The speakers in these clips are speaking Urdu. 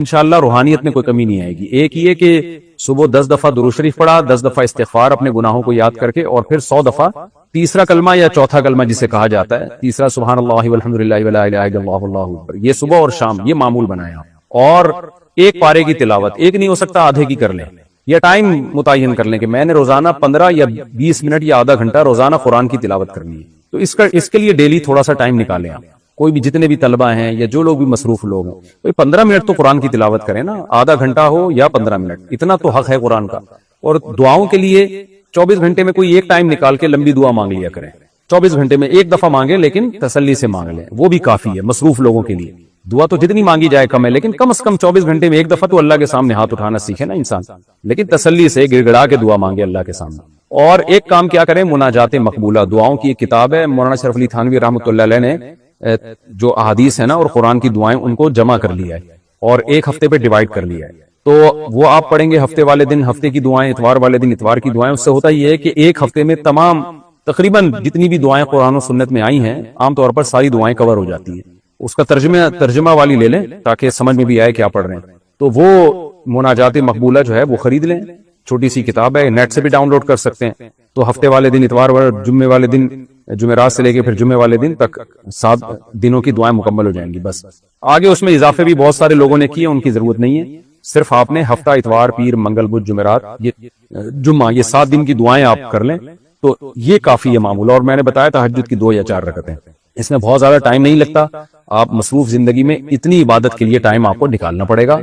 انشاءاللہ روحانیت میں کوئی کمی نہیں آئے گی. ایک یہ کہ صبح 10 دفعہ درود شریف پڑھا، 10 دفعہ استغفار اپنے گناہوں کو یاد کر کے، اور پھر 100 دفعہ تیسرا کلمہ یا چوتھا کلمہ جسے کہا جاتا ہے، تیسرا سبحان اللہ والحمدللہ ولا الہ الا اللہ واللہ اکبر، یہ صبح اور شام یہ معمول بنایا. اور ایک پارے کی تلاوت، ایک نہیں ہو سکتا آدھے کی کر لیں، یا ٹائم متعین کر لیں کہ میں نے روزانہ 15 یا 20 منٹ یا آدھا گھنٹہ روزانہ قرآن کی تلاوت کرنی ہے. تو اس کے لیے ڈیلی تھوڑا سا ٹائم نکالیں. آپ کوئی بھی جتنے بھی طلبہ ہیں یا جو لوگ بھی مصروف لوگ ہیں، کوئی 15 منٹ تو قرآن کی تلاوت کریں نا، آدھا گھنٹہ ہو یا 15 منٹ، اتنا تو حق ہے قرآن کا. اور دعاؤں کے لیے 24 گھنٹے میں کوئی ایک ٹائم نکال کے لمبی دعا مانگ لیا کریں. 24 گھنٹے میں ایک دفعہ مانگیں لیکن تسلی سے مانگ لیں، وہ بھی کافی ہے مصروف لوگوں کے لیے. دعا تو جتنی مانگی جائے کم ہے، لیکن کم از کم 24 گھنٹے میں ایک دفعہ تو اللہ کے سامنے ہاتھ اٹھانا سیکھے نا انسان، لیکن تسلی سے گڑ گڑا کے دعا مانگے اللہ کے سامنے. اور ایک کام کیا کریں، مناجات مقبولہ دعاؤں کی ایک کتاب ہے، مولانا شرف علی تھانوی رحمۃ اللہ علیہ نے جو احادیث ہے نا اور قرآن کی دعائیں ان کو جمع کر لیا ہے اور ایک ہفتے پہ ڈیوائیڈ کر لیا ہے. تو وہ آپ پڑھیں گے ہفتے والے دن ہفتے کی دعائیں، اتوار والے دن اتوار کی دعائیں. اس سے ہوتا یہ ہے کہ ایک ہفتے میں تمام تقریباً جتنی بھی دعائیں قرآن و سنت میں آئی ہیں عام طور پر ساری دعائیں کور ہو جاتی ہیں. اس کا ترجمہ والی لے لیں تاکہ سمجھ میں بھی آئے کیا پڑھ رہے ہیں. تو وہ مناجات مقبولہ جو ہے وہ خرید لیں، چھوٹی سی کتاب ہے، نیٹ سے بھی ڈاؤن لوڈ کر سکتے ہیں. تو ہفتے والے دن اتوار والے، جمعے والے دن، جمعرات سے لے کے پھر جمعے والے دن تک 7 دنوں کی دعائیں مکمل ہو جائیں گی. بس آگے اس میں اضافے بھی بہت سارے لوگوں نے کیے، ان کی ضرورت نہیں ہے. صرف آپ نے ہفتہ اتوار، پیر، منگل، بدھ، جمعرات، جمعہ، یہ 7 دن کی دعائیں آپ کر لیں تو یہ کافی ہے معمول. اور میں نے بتایا تہجد کی 2 یا 4 رکعتیں، اس میں بہت زیادہ ٹائم نہیں لگتا. آپ مصروف زندگی میں اتنی عبادت کے لیے ٹائم آپ کو نکالنا پڑے گا،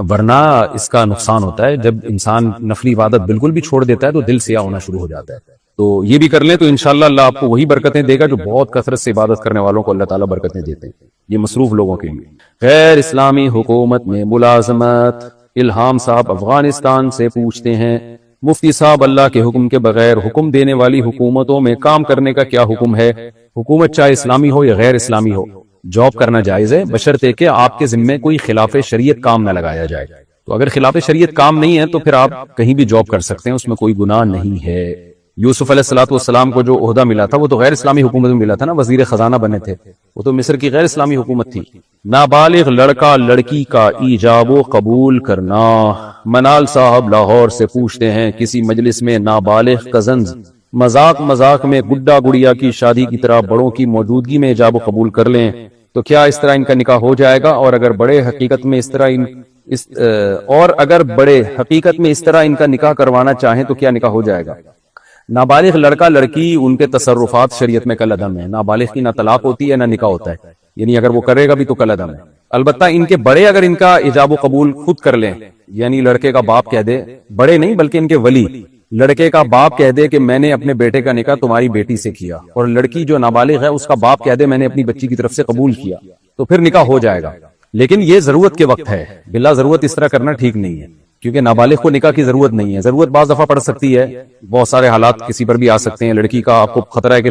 ورنہ اس کا نقصان ہوتا ہے. جب انسان نفلی عبادت بالکل بھی چھوڑ دیتا ہے تو دل سیاہ ہونا شروع ہو جاتا ہے. تو یہ بھی کر لیں تو انشاءاللہ اللہ آپ کو وہی برکتیں دے گا جو بہت کثرت سے عبادت کرنے والوں کو اللہ تعالیٰ برکتیں دیتے ہیں. یہ مصروف لوگوں کے لیے. غیر اسلامی حکومت میں ملازمت. الہام صاحب افغانستان سے پوچھتے ہیں، مفتی صاحب اللہ کے حکم کے بغیر حکم دینے والی حکومتوں میں کام کرنے کا کیا حکم ہے؟ حکومت چاہے اسلامی ہو یا غیر اسلامی ہو، جاب کرنا جائز ہے بشرطے کہ آپ کے ذمے کوئی خلاف شریعت کام نہ لگایا جائے. تو اگر خلاف شریعت کام نہیں ہے تو پھر آپ کہیں بھی جاب کر سکتے ہیں، اس میں کوئی گناہ نہیں ہے. یوسف علیہ السلام کو جو عہدہ ملا تھا وہ تو غیر اسلامی حکومت میں ملا تھا نا، وزیر خزانہ بنے تھے، وہ تو مصر کی غیر اسلامی حکومت تھی. نابالغ لڑکا لڑکی کا ایجاب و قبول کرنا. منال صاحب لاہور سے پوچھتے ہیں، کسی مجلس میں نابالغ کزنز مذاق میں گڈا گڑیا کی شادی کی طرح بڑوں کی موجودگی میں ایجاب و قبول کر لیں تو کیا اس طرح ان کا نکاح ہو جائے گا؟ اور اگر بڑے حقیقت میں اس طرح ان کا نکاح کروانا چاہیں تو کیا نکاح ہو جائے گا؟ نابالغ لڑکا لڑکی ان کے تصرفات شریعت میں کالعدم ہے. نابالغ کی نہ طلاق ہوتی ہے نہ نکاح ہوتا ہے، یعنی اگر وہ کرے گا بھی تو کالعدم ہے. البتہ ان کے بڑے اگر ان کا ایجاب و قبول خود کر لیں، یعنی لڑکے کا باپ کہہ دے، بڑے نہیں بلکہ ان کے ولی، لڑکے کا باپ کہہ دے کہ میں نے اپنے بیٹے کا نکاح تمہاری بیٹی سے کیا، اور لڑکی جو نابالغ ہے اس کا باپ کہہ دے میں نے اپنی بچی کی طرف سے قبول کیا، تو پھر نکاح ہو جائے گا. لیکن یہ ضرورت کے وقت ہے، بلا ضرورت اس طرح کرنا ٹھیک نہیں ہے، کیونکہ نابالغ کو نکاح کی ضرورت نہیں ہے. ضرورت بعض دفعہ پڑ سکتی ہے، بہت سارے حالات کسی پر بھی آ سکتے ہیں. لڑکی کا آپ کو خطرہ ہے کہ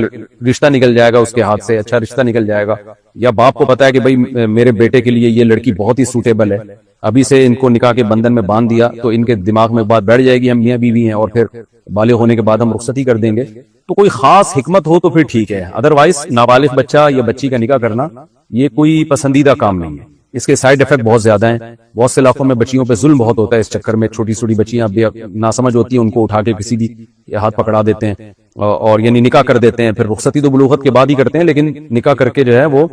رشتہ نکل جائے گا اس کے ہاتھ سے، اچھا رشتہ نکل جائے گا، یا باپ کو پتا ہے کہ بھائی میرے بیٹے کے لیے یہ لڑکی بہت ہی سوٹیبل ہے، ابھی سے ان کو نکاح کے بندھن میں باندھ دیا تو ان کے دماغ میں بات بیٹھ جائے گی ہم میاں بیوی ہیں اور پھر بالغ ہونے کے بعد ہم رخصتی کر دیں گے. تو کوئی خاص حکمت ہو تو پھر ٹھیک ہے، ادروائز نابالغ بچہ یا بچی کا نکاح کرنا یہ کوئی پسندیدہ کام نہیں ہے. اس کے سائیڈ ایفیکٹ بہت زیادہ ہیں. بہت سے علاقوں میں بچیوں پہ ظلم بہت ہوتا ہے اس چکر میں. چھوٹی چھوٹی بچیاں ناسمجھ ہوتی ہیں، ان کو اٹھا کے کسی بھی ہاتھ پکڑا دیتے ہیں اور یعنی نکاح کر دیتے ہیں. پھر رخصتی تو بلوغت کے بعد ہی کرتے ہیں، لیکن نکاح کر کے جو ہے وہ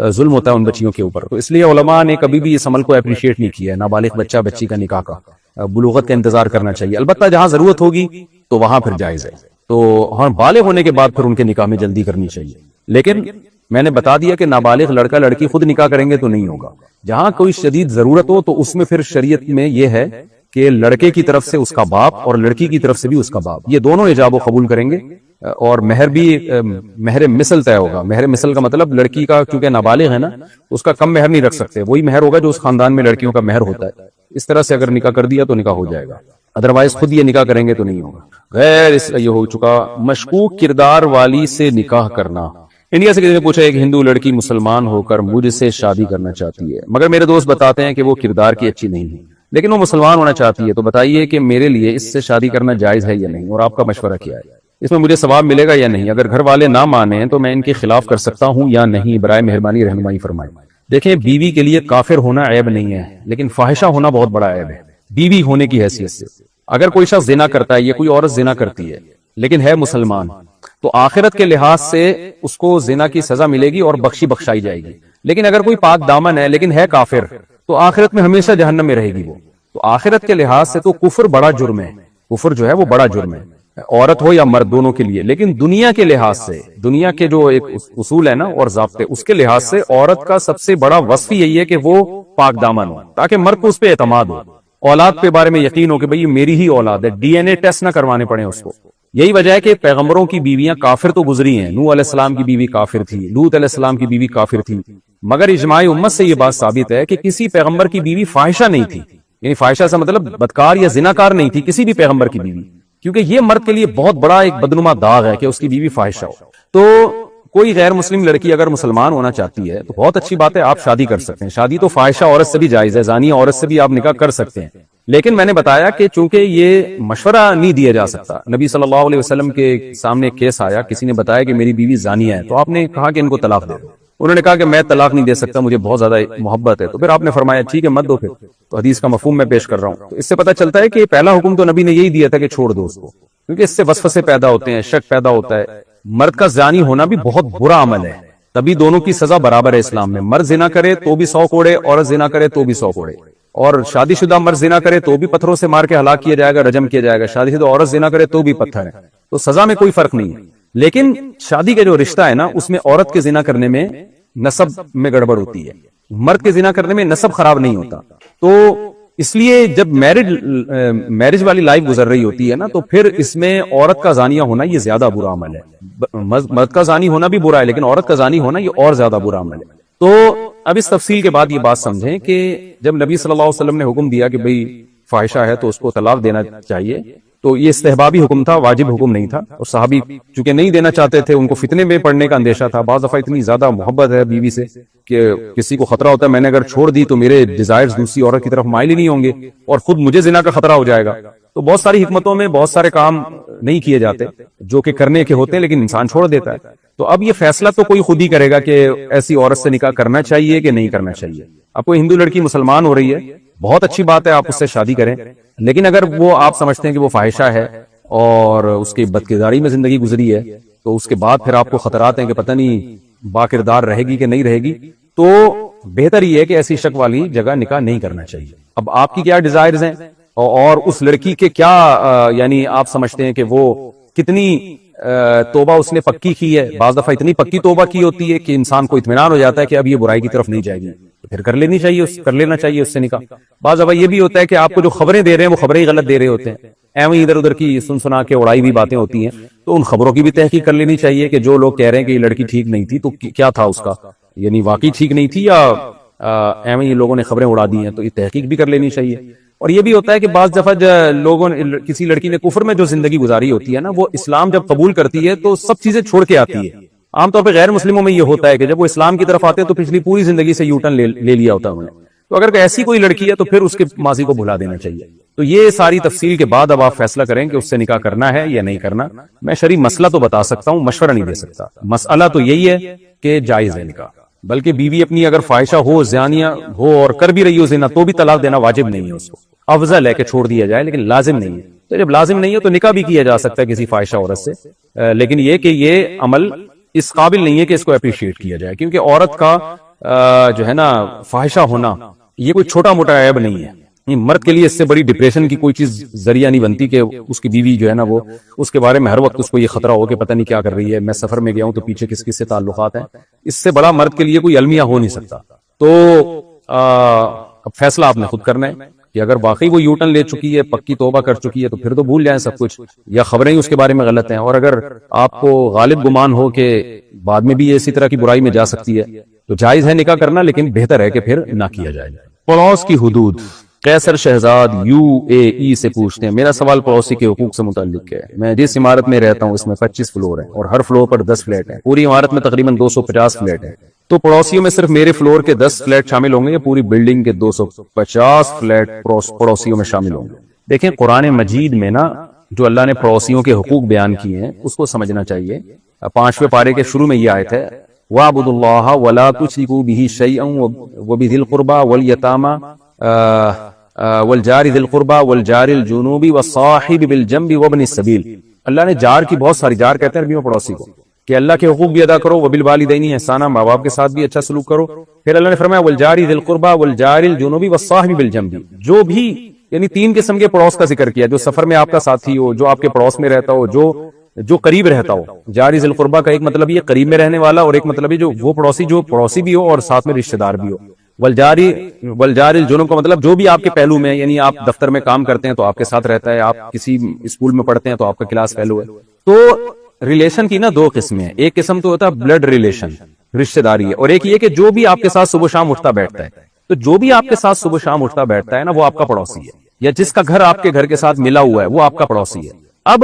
ظلم ہوتا ہے ان بچیوں کے اوپر. تو اس لیے علماء نے کبھی بھی اس عمل کو اپریشیٹ نہیں کیا ہے، نابالغ بچہ بچی کا نکاح کا. بلوغت کا انتظار کرنا چاہیے، البتہ جہاں ضرورت ہوگی تو وہاں پھر جائز ہے. تو ہاں بالغ ہونے کے بعد پھر ان کے نکاح میں جلدی کرنی چاہیے. لیکن میں نے بتا دیا کہ نابالغ لڑکا لڑکی خود نکاح کریں گے تو نہیں ہوگا. جہاں کوئی شدید ضرورت ہو تو اس میں پھر شریعت میں یہ ہے کہ لڑکے کی طرف سے اس کا باپ اور لڑکی کی طرف سے بھی اس کا باپ، یہ دونوں ایجاب و قبول کریں گے. اور مہر بھی مہر مثل طے ہوگا. مہر مثل کا مطلب لڑکی کا کیونکہ نابالغ ہے نا، اس کا کم مہر نہیں رکھ سکتے، وہی مہر ہوگا جو اس خاندان میں لڑکیوں کا مہر ہوتا ہے. اس طرح سے اگر نکاح کر دیا تو نکاح ہو جائے گا، ادروائز خود یہ نکاح کریں گے تو نہیں ہوگا. غیر یہ ہو چکا. مشکوک کردار والی سے نکاح کرنا. انڈیا سے کسی نے پوچھا ایک ہندو لڑکی مسلمان ہو کر مجھ سے شادی کرنا چاہتی ہے، مگر میرے دوست بتاتے ہیں کہ وہ کردار کی اچھی نہیں ہے، لیکن وہ مسلمان ہونا چاہتی ہے، تو بتائیے کہ میرے لیے اس سے شادی کرنا جائز ہے یا نہیں، اور آپ کا مشورہ کیا ہے؟ اس میں مجھے ثواب ملے گا یا نہیں؟ اگر گھر والے نہ مانیں تو میں ان کے خلاف کر سکتا ہوں یا نہیں؟ برائے مہربانی رہنمائی فرمائیں. دیکھیں بیوی کے لیے کافر ہونا عیب نہیں ہے، لیکن فاحشہ ہونا بہت بڑا عیب ہے بیوی ہونے کی حیثیت سے۔ اگر کوئی شخص زنا کرتا ہے یا کوئی عورت زنا کرتی ہے لیکن ہے مسلمان، تو آخرت کے لحاظ سے اس کو زنا کی سزا ملے گی اور بخشائی جائے گی۔ لیکن اگر کوئی پاک دامن ہے لیکن ہے کافر، تو آخرت میں ہمیشہ جہنم میں رہے گی وہ۔ تو آخرت کے لحاظ سے تو کفر بڑا جرم ہے، کفر جو ہے وہ بڑا جرم ہے، عورت ہو یا مرد دونوں کے لیے۔ لیکن دنیا کے لحاظ سے، دنیا کے جو ایک اصول ہے نا اور ضابطے، اس کے لحاظ سے عورت کا سب سے بڑا وصف یہی ہے کہ وہ پاک دامن ہو، تاکہ مرد کو اس پہ اعتماد ہو، اولاد پہ بارے میں یقین ہو کہ بھئی یہ میری ہی اولاد ہے، ڈی این اے ٹیسٹ نہ کروانے پڑے اس کو۔ یہی وجہ ہے کہ پیغمبروں کی بیویاں کافر تو گزری ہیں، نوح علیہ السلام کی بیوی کافر تھی، لوط علیہ السلام کی بیوی کافر تھی، مگر اجماع امت سے یہ بات ثابت ہے کہ کسی پیغمبر کی بیوی فاحشہ نہیں تھی، یعنی فاحشہ سے مطلب بدکار یا زناکار نہیں تھی کسی بھی پیغمبر کی بیوی، کیونکہ یہ مرد کے لیے بہت بڑا ایک بدنما داغ ہے کہ اس کی بیوی فاحشہ ہو۔ تو کوئی غیر مسلم لڑکی اگر مسلمان ہونا چاہتی ہے تو بہت اچھی بات ہے، آپ شادی کر سکتے ہیں، شادی تو فاحشہ عورت سے بھی جائز ہے، زانی عورت سے بھی آپ نکاح کر سکتے ہیں۔ لیکن میں نے بتایا کہ چونکہ یہ مشورہ نہیں دیا جا سکتا، نبی صلی اللہ علیہ وسلم کے سامنے کیس آیا، کسی نے بتایا کہ میری بیوی زانیہ ہے، تو آپ نے کہا کہ ان کو طلاق دے دو۔ انہوں نے کہا کہ میں طلاق نہیں دے سکتا، مجھے بہت زیادہ محبت ہے، تو پھر آپ نے فرمایا ٹھیک ہے مت دو پھر۔ تو حدیث کا مفہوم میں پیش کر رہا ہوں۔ تو اس سے پتہ چلتا ہے کہ پہلا حکم تو نبی نے یہی دیا تھا کہ چھوڑ دو اس کو، کیونکہ اس سے وسوسے پیدا ہوتے ہیں، شک پیدا ہوتا ہے۔ مرد کا زانی ہونا بھی بہت برا عمل ہے، تبھی دونوں کی سزا برابر ہے اسلام میں، مرد زنا کرے تو بھی 100 کوڑے، عورت زنا کرے تو بھی 100 کوڑے، اور شادی شدہ مرد زنا کرے تو بھی پتھروں سے مار کے ہلاک کیا جائے گا، رجم کیا جائے گا، شادی شدہ عورت زنا کرے تو بھی پتھر ہے، تو سزا میں کوئی فرق نہیں ہے۔ لیکن شادی کا جو رشتہ ہے نا، اس میں عورت کے زنا کرنے میں نسب میں گڑبڑ ہوتی ہے، مرد کے زنا کرنے میں نسب خراب نہیں ہوتا۔ تو اس لیے جب میرج والی لائف گزر رہی ہوتی ہے نا، تو پھر اس میں عورت کا زانیہ ہونا یہ زیادہ برا عمل ہے۔ مرد کا زانی ہونا بھی برا ہے، لیکن عورت کا زانی ہونا یہ اور زیادہ برا عمل ہے۔ تو اب اس تفصیل کے بعد یہ بات سمجھیں کہ جب نبی صلی اللہ علیہ وسلم نے حکم دیا کہ بھئی فاحشہ ہے تو اس کو طلاق دینا چاہیے، تو یہ استحبابی حکم تھا، واجب حکم نہیں تھا، اور صحابی چونکہ نہیں دینا چاہتے تھے، ان کو فتنے میں پڑنے کا اندیشہ تھا۔ بعض دفعہ اتنی زیادہ محبت ہے بیوی سے کہ کسی کو خطرہ ہوتا ہے میں نے اگر چھوڑ دی تو میرے ڈیزائرز دوسری عورت کی طرف مائل ہی نہیں ہوں گے اور خود مجھے زنا کا خطرہ ہو جائے گا۔ تو بہت ساری حکمتوں میں بہت سارے کام نہیں کیے جاتے جو کہ کرنے کے ہوتے ہیں، لیکن انسان چھوڑ دیتا ہے۔ تو اب یہ فیصلہ تو کوئی خود ہی کرے گا کہ ایسی عورت سے نکاح کرنا چاہیے کہ نہیں کرنا چاہیے۔ اب کوئی ہندو لڑکی مسلمان ہو رہی ہے، بہت اچھی بات ہے، آپ اس سے شادی کریں، لیکن اگر وہ آپ سمجھتے ہیں کہ وہ فاحشہ ہے اور اس کی بدکرداری میں زندگی گزری ہے، تو اس کے بعد پھر آپ کو خطرات ہیں کہ پتہ نہیں باکردار رہے گی کہ نہیں رہے گی، تو بہتر یہ ہے کہ ایسی شک والی جگہ نکاح نہیں کرنا چاہیے۔ اب آپ کی کیا ڈیزائرز ہیں اور اس لڑکی کے کیا یعنی آپ سمجھتے ہیں کہ وہ کتنی توبہ اس نے پکی کی ہے۔ بعض دفعہ اتنی پکی توبہ کی ہوتی ہے کہ انسان کو اطمینان ہو جاتا ہے کہ اب یہ برائی کی طرف نہیں جائے گی، تو پھر کر لینا چاہیے اس سے نکاح۔ بعض دفعہ یہ بھی ہوتا ہے کہ آپ کو جو خبریں دے رہے ہیں وہ خبریں ہی غلط دے رہے ہوتے ہیں، ایویں ادھر ادھر کی سنا کے اڑائی ہوئی باتیں ہوتی ہیں، تو ان خبروں کی بھی تحقیق کر لینی چاہیے کہ جو لوگ کہہ رہے ہیں کہ یہ لڑکی ٹھیک نہیں تھی تو کیا تھا اس کا، یعنی واقعی ٹھیک نہیں تھی یا ایویں یہ لوگوں نے خبریں اڑا دی ہیں، تو یہ تحقیق بھی کر لینی چاہیے۔ اور یہ بھی ہوتا ہے کہ بعض دفعہ لوگوں نے کسی لڑکی نے کفر میں جو زندگی گزاری ہوتی ہے نا، وہ اسلام جب قبول کرتی ہے تو سب چیزیں چھوڑ کے آتی ہے۔ عام طور پہ غیر مسلموں میں یہ ہوتا ہے کہ جب وہ اسلام کی طرف آتے ہیں تو پچھلی پوری زندگی سے یو ٹرن لے لیا ہوتا ہے انہوں نے۔ تو اگر ایسی کوئی لڑکی ہے تو پھر اس کے ماضی کو بھلا دینا چاہیے۔ تو یہ ساری تفصیل کے بعد اب آپ فیصلہ کریں کہ اس سے نکاح کرنا ہے یا نہیں کرنا۔ میں شرعی مسئلہ تو بتا سکتا ہوں، مشورہ نہیں دے سکتا۔ مسئلہ تو یہی ہے کہ جائز ہے نکاح، بلکہ بیوی اپنی اگر فاحشہ ہو، زانیہ ہو اور کر بھی رہی ہو زنا، تو بھی طلاق دینا واجب نہیں ہے اس کو، افضل ہے کہ چھوڑ دیا جائے، لیکن لازم نہیں ہے۔ تو جب لازم نہیں ہے تو نکاح بھی کیا جا سکتا ہے کسی فاحشہ عورت سے، لیکن یہ کہ یہ عمل اس قابل نہیں ہے کہ اس کو اپریشیٹ کیا جائے، کیونکہ عورت کا جو ہے نا فاحشہ ہونا یہ کوئی چھوٹا موٹا عیب نہیں ہے۔ مرد کے لیے اس سے بڑی ڈپریشن کی کوئی چیز ذریعہ نہیں بنتی کہ اس کی بیوی جو ہے نا وہ اس کے بارے میں ہر وقت اس کو یہ خطرہ ہو کہ پتہ نہیں کیا کر رہی ہے، میں سفر میں گیا ہوں تو پیچھے کس کس سے تعلقات ہیں۔ اس سے بڑا مرد کے لیے کوئی المیہ ہو نہیں سکتا۔ تو اب فیصلہ آپ نے خود کرنا ہے کہ اگر واقعی وہ یو ٹرن لے چکی ہے، پکی توبہ کر چکی ہے، تو پھر تو بھول جائیں سب کچھ، یا خبریں ہی اس کے بارے میں غلط ہیں، اور اگر آپ کو غالب گمان ہو کہ بعد میں بھی یہ اسی طرح کی برائی میں جا سکتی ہے تو جائز ہے نکاح کرنا، لیکن بہتر ہے کہ پھر نہ کیا جائے۔ پڑوس کی حدود۔ قیصر شہزاد UAE سے پوچھتے ہیں، میرا سوال پڑوسی کے حقوق سے متعلق ہے۔ میں جس عمارت میں رہتا ہوں اس میں 25 فلور ہیں اور ہر فلور پر 10 فلیٹ ہیں، پوری عمارت میں تقریباً 250 فلیٹ ہیں، تو پڑوسیوں میں صرف میرے فلور کے 10 فلیٹ شامل ہوں گے یا پوری بلڈنگ کے 250 فلیٹ پڑوسیوں میں شامل ہوں گے؟ دیکھیں قرآن مجید میں نا جو اللہ نے پڑوسیوں کے حقوق بیان کیے ہیں اس کو سمجھنا چاہیے۔ 5ویں پارے کے شروع میں یہ آیت ہے، وَاعْبُدُوا اللَّهَ وَلَا تُشْرِكُوا بِهِ شَيْئًا وَبِذِي الْقُرْبَى وَالْيَتَامَى وَالْجَارِ ذِي الْقُرْبَى وَالْجَارِ الْجُنُوبِ وَالصَّاحِبِ بِالْجَنبِ وَابْنِ السَّبِيلِ۔ اللہ نے جار کی بہت ساری، جار کہتے ہیں عربی میں پڑوسی کو، کہ اللہ کے حقوق بھی ادا کرو، وبالوالدین احسانا، ماں باپ کے ساتھ بھی اچھا سلوک کرو۔ پھر اللہ نے فرمایا والجاری ذی القربى والجاری الجنوبی والصاحب بالجنب، جو بھی یعنی تین قسم کے پڑوس کا ذکر کیا، جو سفر میں آپ کا ساتھی ہو، جو آپ کے پڑوس میں رہتا ہو، جو قریب رہتا ہو۔ جاری ذی القربى کا ایک مطلب یہ قریب میں رہنے والا، اور ایک مطلب یہ جو پڑوسی بھی ہو اور ساتھ میں رشتہ دار بھی ہو۔ والجاری الجنوب کا مطلب جو بھی آپ کے پہلو میں، یعنی آپ دفتر میں کام کرتے ہیں تو آپ کے ساتھ رہتا ہے، آپ کسی اسکول میں پڑھتے ہیں تو آپ کا کلاس فیلو ہے۔ تو ریلیشن کی نا دو قسمیں ہیں، ایک قسم تو ہوتا ہے بلڈ ریلیشن، رشتہ داری ہے، اور ایک یہ کہ جو بھی آپ کے ساتھ صبح شام اٹھتا بیٹھتا ہے۔ تو جو بھی آپ کے ساتھ صبح شام اٹھتا بیٹھتا ہے نا، وہ آپ کا پڑوسی ہے، یا جس کا گھر آپ کے گھر کے ساتھ ملا ہوا ہے وہ آپ کا پڑوسی ہے۔ اب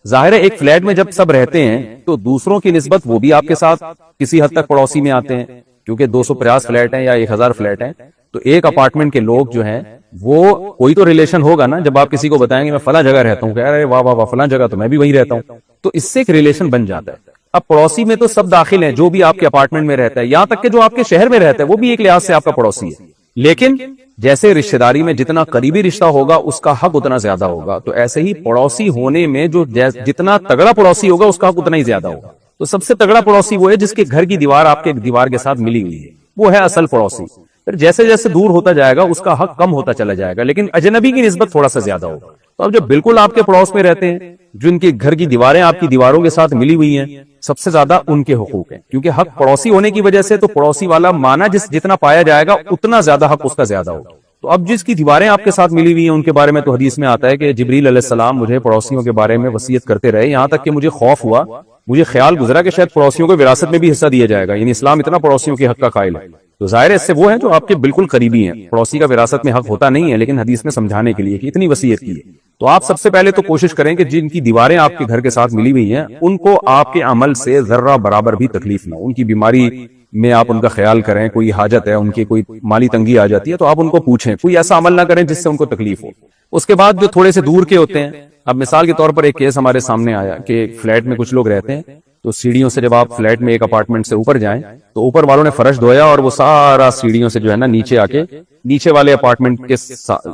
ظاہر ہے ایک فلیٹ میں جب سب رہتے ہیں تو دوسروں کی نسبت وہ بھی آپ کے ساتھ کسی حد تک پڑوسی میں آتے ہیں، کیونکہ 250 فلیٹ ہیں یا 1000 فلیٹ ہیں، تو ایک اپارٹمنٹ کے لوگ جو ہیں وہ کوئی تو ریلیشن ہوگا نا۔ جب آپ کسی کو بتائیں گے میں فلاں جگہ رہتا ہوں، کہ ارے واہ واہ واہ فلاں جگہ تو میں بھی وہیں رہتا ہوں، تو اس سے ایک ریلیشن بن جاتا ہے۔ اب پڑوسی میں تو سب داخل ہیں، جو بھی آپ کے اپارٹمنٹ میں رہتا ہے، یہاں تک کہ جو آپ کے شہر میں رہتا ہے وہ بھی ایک لحاظ سے آپ کا پڑوسی ہے۔ لیکن جیسے رشتہ داری میں جتنا قریبی رشتہ ہوگا اس کا حق اتنا زیادہ ہوگا، تو ایسے ہی پڑوسی ہونے میں جو جتنا تگڑا پڑوسی ہوگا اس کا حق اتنا ہی زیادہ ہوگا۔ تو سب سے تگڑا پڑوسی وہ ہے جس کے گھر کی دیوار آپ کے دیوار کے ساتھ ملی ہوئی ہے، وہ ہے اصل پڑوسی۔ پھر جیسے جیسے دور ہوتا جائے گا اس کا حق کم ہوتا چلا جائے گا، لیکن اجنبی کی نسبت تھوڑا سا زیادہ ہوگا۔ تو اب جب بالکل آپ کے پڑوس میں رہتے ہیں، جن کے گھر کی دیواریں آپ کی دیواروں کے ساتھ ملی ہوئی ہیں، سب سے زیادہ ان کے حقوق ہیں، کیونکہ حق پڑوسی ہونے کی وجہ سے تو پڑوسی والا مانا جتنا پایا جائے گا اتنا زیادہ حق اس کا زیادہ ہوگا۔ تو اب جس کی دیواریں آپ کے ساتھ ملی ہوئی ہیں ان کے بارے میں تو حدیث میں آتا ہے کہ جبریل علیہ السلام مجھے پڑوسیوں کے بارے میں وصیت کرتے رہے، یہاں تک کہ مجھے خوف ہوا، مجھے خیال گزرا کہ شاید پڑوسیوں کو وراثت میں بھی حصہ دیا جائے گا، یعنی اسلام اتنا پڑوسیوں کے حق کا قائل ہے۔ تو ظاہر ہے اس سے وہ ہیں جو آپ کے بالکل قریبی ہیں، پڑوسی کا وراثت میں حق ہوتا نہیں ہے، لیکن حدیث میں سمجھانے کے لیے کہ اتنی وصیت کی ہے۔ تو آپ سب سے پہلے تو کوشش کریں کہ جن کی دیواریں آپ کے گھر کے ساتھ ملی ہوئی ہیں ان کو آپ کے عمل سے ذرہ برابر بھی تکلیف نہ ہو، ان کی بیماری میں آپ ان کا خیال کریں، کوئی حاجت ہے، ان کی کوئی مالی تنگی آ جاتی ہے تو آپ ان کو پوچھیں، کوئی ایسا عمل نہ کریں جس سے ان کو تکلیف ہو۔ اس کے بعد جو تھوڑے سے دور کے ہوتے ہیں، اب مثال کے طور پر ایک کیس ہمارے سامنے آیا کہ ایک فلیٹ میں کچھ لوگ رہتے ہیں، تو سیڑھیوں سے جب آپ فلیٹ میں ایک اپارٹمنٹ سے اوپر جائیں تو اوپر والوں نے فرش دھویا اور وہ سارا سیڑھیوں سے جو ہے نا نیچے آ کے نیچے والے اپارٹمنٹ کے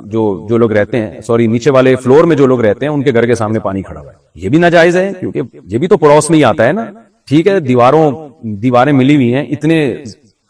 جو لوگ رہتے ہیں، نیچے والے فلور میں جو لوگ رہتے ہیں ان کے گھر کے سامنے پانی کھڑا ہوا ہے۔ یہ بھی ناجائز ہے، کیونکہ یہ بھی تو پڑوس میں ہی آتا ہے نا۔ ٹھیک ہے دیواریں ملی ہوئی ہیں، اتنے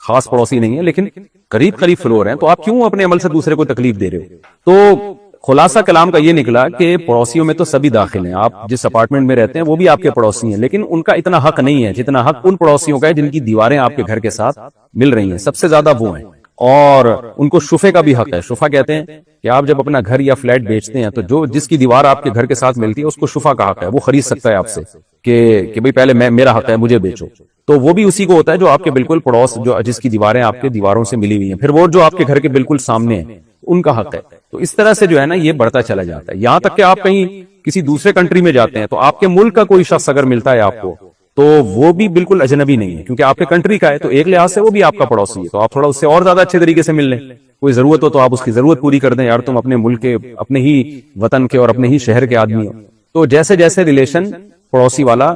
خاص پڑوسی نہیں ہیں، لیکن قریب فلور ہیں، تو آپ کیوں اپنے عمل سے دوسرے کو تکلیف دے رہے ہو؟ تو خلاصہ کلام کا یہ نکلا کہ پڑوسیوں میں تو سبھی داخل ہیں، آپ جس اپارٹمنٹ میں رہتے ہیں وہ بھی آپ کے پڑوسی ہیں، لیکن ان کا اتنا حق نہیں ہے جتنا حق ان پڑوسیوں کا ہے جن کی دیواریں آپ کے گھر کے ساتھ مل رہی ہیں، سب سے زیادہ وہ ہیں۔ اور ان کو شفے کا بھی حق ہے۔ شفا کہتے ہیں کہ آپ جب اپنا گھر یا فلیٹ بیچتے ہیں تو جس کی دیوار آپ کے گھر کے ساتھ ملتی ہے اس کو شفا کا حق ہے، وہ خرید سکتا ہے آپ سے کہ بھئی پہلے میرا حق ہے، مجھے بیچو۔ تو وہ بھی اسی کو ہوتا ہے جو آپ کے بالکل پڑوس، جس کی دیواریں آپ کے دیواروں سے ملی ہوئی ہیں، پھر وہ جو آپ کے گھر کے بالکل سامنے ہیں ان کا حق ہے۔ تو اس طرح سے جو ہے نا یہ بڑھتا چلا جاتا ہے، یہاں تک کہ آپ کہیں کسی دوسرے کنٹری میں جاتے ہیں تو آپ کے ملک کا کوئی شخص اگر ملتا ہے آپ کو تو وہ بھی بالکل اجنبی نہیں ہے، کیونکہ آپ کے کنٹری کا ہے، تو ایک لحاظ سے وہ بھی آپ کا پڑوسی ہے، تو آپ تھوڑا اس سے اور زیادہ اچھے طریقے سے مل لیں۔ کوئی ضرورت ہو تو آپ اس کی ضرورت پوری کر دیں، یار تم اپنے ملک کے، اپنے ہی وطن کے اور اپنے ہی شہر کے آدمی ہو۔ تو جیسے جیسے ریلیشن پڑوسی والا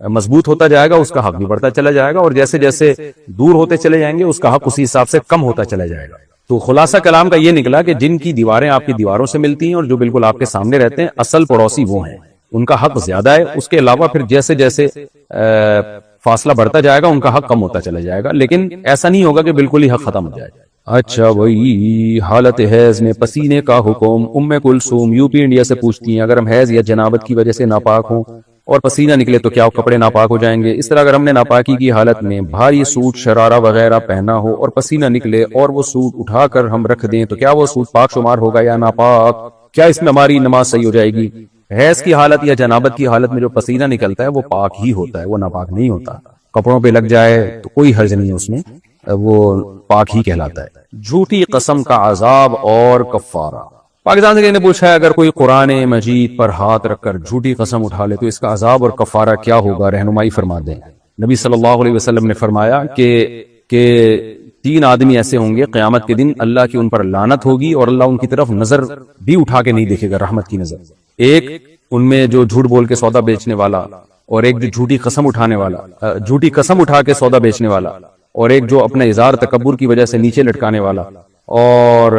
مضبوط ہوتا جائے گا اس کا حق بھی بڑھتا چلا جائے گا، اور جیسے جیسے دور ہوتے چلے جائیں گے اس کا حق اسی حساب سے کم ہوتا چلا جائے گا۔ تو خلاصہ کلام کا یہ نکلا کہ جن کی دیواریں آپ کی دیواروں سے ملتی ہیں اور جو بالکل آپ کے سامنے رہتے ہیں، اصل پڑوسی وہ ہیں، ان کا حق زیادہ ہے۔ اس کے علاوہ پھر جیسے جیسے فاصلہ بڑھتا جائے گا ان کا حق کم ہوتا چلا جائے گا، لیکن ایسا نہیں ہوگا کہ بالکل ہی حق ختم ہو جائے۔ اچھا وہی حالت حیض میں پسینے کا حکم، ام کلثوم یو پی انڈیا سے پوچھتی ہیں، اگر ہم حیض یا جنابت کی وجہ سے ناپاک ہوں اور پسینہ نکلے تو کیا کپڑے ناپاک ہو جائیں گے؟ اس طرح اگر ہم نے ناپاکی کی حالت میں بھاری سوٹ شرارہ وغیرہ پہنا ہو اور پسینہ نکلے اور وہ سوٹ اٹھا کر ہم رکھ دیں تو کیا وہ سوٹ پاک شمار ہوگا یا ناپاک؟ کیا اس میں ہماری نماز صحیح ہو جائے گی؟ حیض کی حالت یا جنابت کی حالت میں جو پسینہ نکلتا ہے وہ پاک ہی ہوتا ہے، وہ ناپاک نہیں ہوتا۔ کپڑوں پہ لگ جائے تو کوئی حرج نہیں ہے، اس میں وہ پاک ہی کہلاتا ہے۔ جھوٹی قسم کا عذاب اور کفارہ۔ پاکستان سے کسی نے پوچھا ہے اگر کوئی قرآن مجید پر ہاتھ رکھ کر جھوٹی قسم اٹھا لے تو اس کا عذاب اور کفارہ کیا ہوگا؟ رہنمائی فرما دیں۔ نبی صلی اللہ علیہ وسلم نے فرمایا کہ 3 آدمی ایسے ہوں گے قیامت کے دن اللہ کی ان پر لعنت ہوگی اور اللہ ان کی طرف نظر بھی اٹھا کے نہیں دیکھے گا، رحمت کی نظر۔ ایک ان میں جو جھوٹ بول کے سودا بیچنے والا، اور ایک جو جھوٹی قسم اٹھانے والا، جھوٹی قسم اٹھا کے سودا بیچنے والا، اور ایک جو اپنے اظہار تکبر کی وجہ سے نیچے لٹکانے والا، اور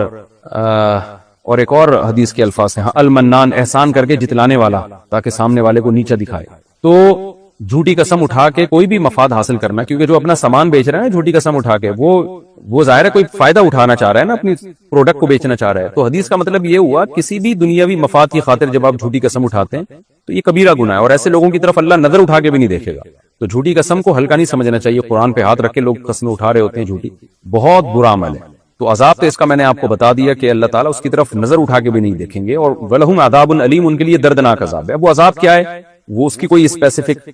ایک اور حدیث کے الفاظ ہیں المنان، احسان کر کے جتلانے والا تاکہ سامنے والے کو نیچا دکھائے۔ تو جھوٹی قسم اٹھا کے کوئی بھی مفاد حاصل کرنا، کیونکہ جو اپنا سامان بیچ رہا ہے جھوٹی قسم اٹھا کے وہ ظاہر ہے کوئی فائدہ اٹھانا چاہ رہا ہے نا، اپنی پروڈکٹ کو بیچنا چاہ رہا ہے۔ تو حدیث کا مطلب یہ ہوا کسی بھی دنیاوی مفاد کی خاطر جب آپ جھوٹی قسم اٹھاتے ہیں تو یہ کبیرہ گناہ ہے، اور ایسے لوگوں کی طرف اللہ نظر اٹھا کے بھی نہیں دیکھے گا۔ تو جھوٹی قسم کو ہلکا نہیں سمجھنا چاہیے، قرآن پہ ہاتھ رکھ کے لوگ قسمیں اٹھا رہے ہوتے ہیں جھوٹی، بہت برا عمل ہے۔ تو عذاب تو اس کا میں نے آپ کو بتا دیا کہ اللہ تعالیٰ اس کی طرف نظر اٹھا کے بھی نہیں دیکھیں گے، اور وَلَهُمْ عَذَابٌ عَلِيمٌ، ان کے لیے دردناک عذاب ہے۔ اب وہ عذاب کیا ہے وہ اس کی کوئی اسپیسیفک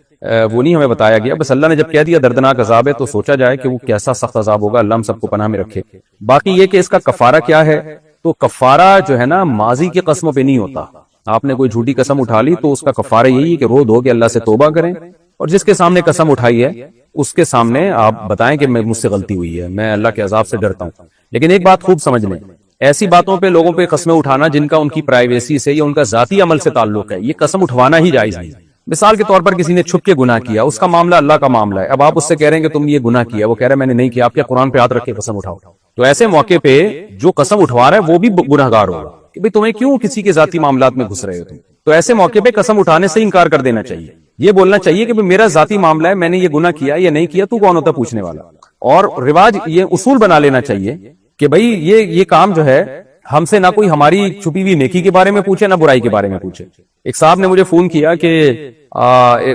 وہ نہیں ہمیں بتایا گیا، بس اللہ نے جب کہہ دیا دردناک عذاب ہے تو سوچا جائے کہ وہ کیسا سخت عذاب ہوگا، اللہ ہم سب کو پناہ میں رکھے۔ باقی یہ کہ اس کا کفارہ کیا ہے، تو کفارہ جو ہے نا ماضی کی قسموں پہ نہیں ہوتا۔ آپ نے کوئی جھوٹی قسم اٹھا لی تو اس کا کفارہ یہی ہے کہ رو دھو کے اللہ سے توبہ کریں، اور جس کے سامنے قسم اٹھائی ہے اس کے سامنے آپ بتائیں کہ مجھ سے غلطی ہوئی ہے، میں اللہ کے عذاب سے ڈرتا ہوں۔ لیکن ایک بات خوب سمجھ لیں، ایسی باتوں پہ لوگوں پہ قسمیں اٹھانا جن کا ان کی پرائیویسی سے یا ان کا ذاتی عمل سے تعلق ہے، یہ قسم اٹھوانا ہی جائز نہیں۔ مثال کے طور پر کسی نے چھپ کے گناہ کیا، اس کا معاملہ اللہ کا معاملہ ہے، اب آپ اس سے کہہ رہے ہیں کہ تم یہ گناہ کیا، وہ کہہ رہے ہیں میں نے نہیں کیا، آپ کیا قرآن پہ ہاتھ رکھ کے قسم اٹھاؤ؟ تو ایسے موقع پہ جو قسم اٹھوا رہا ہے وہ بھی گناہگار ہوگا کہ بھئی تمہیں کیوں کسی کے ذاتی معاملات میں گھس رہے ہو تم۔ تو ایسے موقع پہ قسم اٹھانے سے انکار کر دینا چاہیے، یہ بولنا چاہیے کہ میرا ذاتی معاملہ ہے، میں نے یہ گناہ کیا یا نہیں کیا، تو کون ہوتا پوچھنے والا۔ اور رواج یہ اصول بنا لینا چاہیے کہ بھئی یہ کام جو ہے ہم سے نہ کوئی ہماری چھپی ہوئی نیکی کے بارے میں پوچھے نہ برائی کے بارے میں پوچھے۔ ایک صاحب نے مجھے فون کیا کہ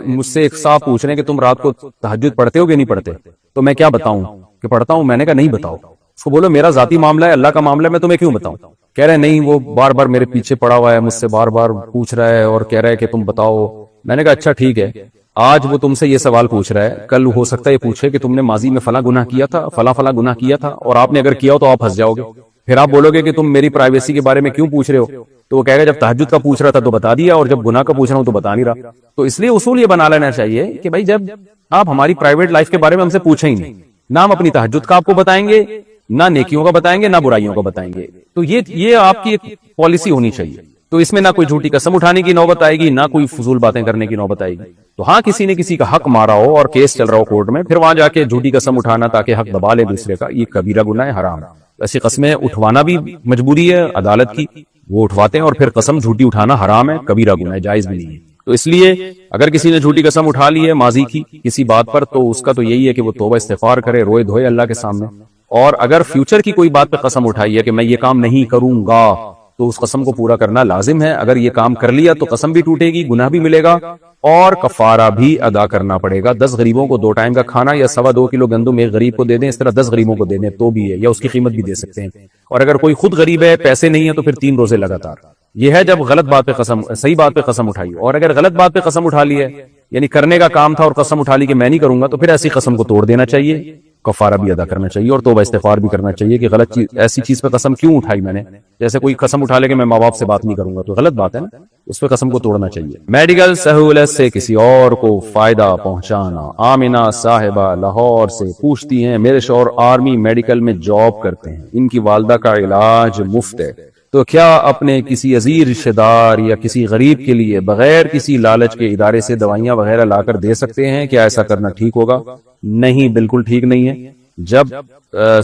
مجھ سے ایک صاحب پوچھ رہے ہیں کہ تم رات کو تہجد پڑھتے ہو کہ نہیں پڑھتے؟ تو میں کیا بتاؤں کہ پڑھتا ہوں؟ میں نے کہا نہیں بتاؤ۔ اس کو بولو میرا ذاتی معاملہ ہے، اللہ کا معاملہ ہے، میں تمہیں کیوں بتاؤں؟ کہہ رہے نہیں وہ بار بار میرے پیچھے پڑا ہوا ہے، مجھ سے بار بار پوچھ رہا ہے اور کہہ رہا ہے کہ تم بتاؤ۔ میں نے کہا اچھا ٹھیک ہے، آج وہ تم سے یہ سوال پوچھ رہا ہے، کل ہو سکتا ہے یہ پوچھے کہ تم نے ماضی میں فلاں گناہ کیا تھا، فلاں گناہ کیا تھا، اور آپ نے اگر کیا ہو تو آپ ہنس جاؤ گے، پھر آپ بولو گے کہ تم میری پرائیویسی کے بارے میں کیوں پوچھ رہے ہو؟ تو وہ کہے گا جب تہجد کا پوچھ رہا تھا تو بتا دیا، اور جب گناہ کا پوچھ رہا ہوں تو بتا نہیں رہا۔ تو اس لیے اصول یہ بنا لینا چاہیے کہ بھائی جب آپ ہماری پرائیویٹ لائف کے بارے میں ہم سے پوچھیں ہی نہیں، نہ ہم اپنی تہجد کا آپ کو بتائیں گے، نہ نیکیوں کا بتائیں گے، نہ برائیوں کا بتائیں گے۔ تو یہ آپ کی ایک پالیسی ہونی چاہیے۔ تو اس میں نہ کوئی جھوٹی قسم اٹھانے کی نوبت آئے گی، نہ کوئی فضول باتیں کرنے کی نوبت آئے گی۔ تو ہاں کسی نے کسی کا حق مارا ہو اور کیس چل رہا ہو کورٹ میں، پھر وہاں جا کے جھوٹی قسم اٹھانا تاکہ حق دبا لے دوسرے کا، یہ کبیرہ گناہ ہے، حرام ہے۔ ایسی قسمیں اٹھوانا بھی مجبوری ہے عدالت کی، وہ اٹھواتے ہیں، اور پھر قسم جھوٹی اٹھانا حرام ہے، کبیرہ گناہ ہے، جائز بھی نہیں ہے۔ تو اس لیے اگر کسی نے جھوٹی قسم اٹھا لی ہے ماضی کی کسی بات پر، تو اس کا تو یہی ہے کہ وہ توبہ استغفار کرے، روئے دھوئے اللہ کے سامنے۔ اور اگر فیوچر کی کوئی بات پہ قسم اٹھائی ہے کہ میں یہ کام نہیں کروں گا، تو اس قسم کو پورا کرنا لازم ہے۔ اگر یہ کام کر لیا تو قسم بھی ٹوٹے گی، گناہ بھی ملے گا، اور کفارہ بھی ادا کرنا پڑے گا۔ 10 غریبوں کو 2 ٹائم کا کھانا یا 2.25 کلو گندم ایک غریب کو دے دیں، اس طرح 10 غریبوں کو دے دیں تو بھی ہے، یا اس کی قیمت بھی دے سکتے ہیں۔ اور اگر کوئی خود غریب ہے، پیسے نہیں ہے، تو پھر 3 روزے لگاتار۔ یہ ہے جب غلط بات پہ قسم، صحیح بات پہ قسم اٹھائی۔ اور اگر غلط بات پہ قسم اٹھا لی ہے، یعنی کرنے کا کام تھا اور قسم اٹھا لی کہ میں نہیں کروں گا، تو پھر ایسی قسم کو توڑ دینا چاہیے، کفارہ بھی ادا کرنا چاہیے، اور توبہ استغفار بھی کرنا چاہیے کہ غلط چیز، ایسی چیز پہ قسم کیوں اٹھائی میں نے؟ جیسے کوئی قسم اٹھا لے کہ میں ماں باپ سے بات نہیں کروں گا، تو غلط بات ہے نا، اس پہ قسم کو توڑنا چاہیے۔ میڈیکل سہولت سے کسی اور کو فائدہ پہنچانا۔ آمینہ صاحبہ لاہور سے پوچھتی ہیں میرے شوہر آرمی میڈیکل میں جاب کرتے ہیں، ان کی والدہ کا علاج مفت ہے، تو کیا اپنے کسی عزیز رشتہ دار یا کسی غریب کے لیے بغیر کسی لالچ کے ادارے سے دوائیاں وغیرہ لا کر دے سکتے ہیں؟ کیا ایسا کرنا ٹھیک ہوگا؟ نہیں، بالکل ٹھیک نہیں ہے۔ جب